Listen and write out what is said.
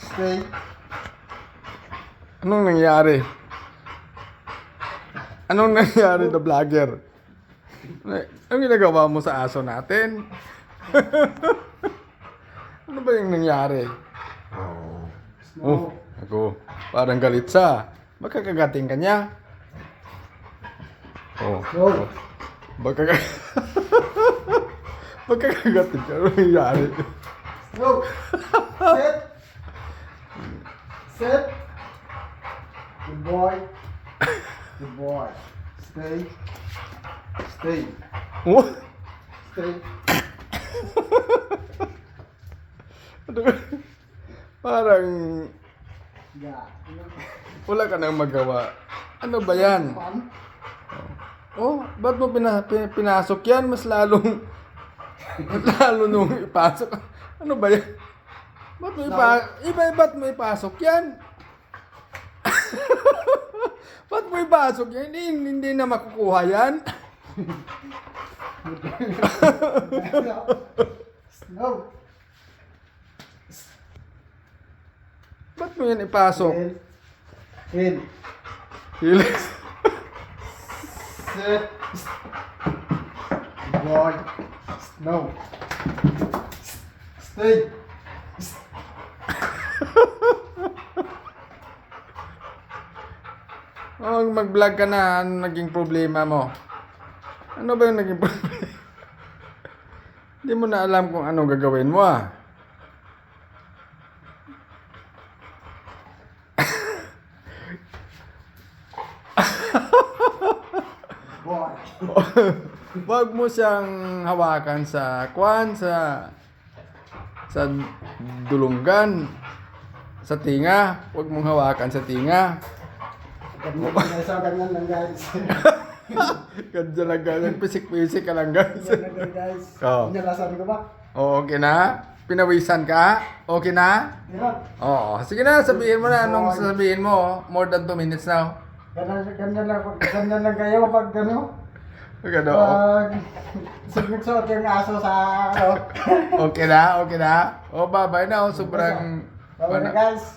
Stay. Anong nangyari? Anong nangyari na vlogger? Anong ginagawa mo sa aso natin? Ano ba yung nangyari? Oh, ako. Parang galit sa. Magkakagating ka niya. Oh. Go. Magkakagating ka. Ano nangyari? Go. Sit. Sit. Good boy. Good boy. Stay. Stay. Oh? Stay. Ano ba? Parang Yeah. wala ka nang magawa. Ano ba yan? Fun. Oh, ba't mo pinasok yan? Mas lalo nung ipasok. Ano ba yan? Ba't mo ipasok yan? Ba't mo ipasok yan? Hindi na makukuha yan. No. Ba't mo yan ipasok? In. Hilis. Sit. Good boy. No. Stay. Oh, mag-vlog ka na. Ano naging problema mo? Ano ba yung naging problema? Hindi mo na alam kung anong gagawin mo ah. Boy. Wag mo siyang hawakan sa sa dulunggan, sa tinga. Wag mong hawakan sa tinga. Ganyan lang guys. Kadya lang ganyan, pisik-pisik ka lang guys. Ganyan lang guys. Oo. Inalasan ko ba? Okay na? Pinawisan ka? Okay na? Hirap. Oo. Sige na, sabihin mo na. Anong sasabihin mo? More than 2 minutes now. Ganyan lang kayo pag ano. Gano? Pag suot yung aso sa ano. Okay na? Okay na? O, bye-bye na. O, sobrang... Bye na guys.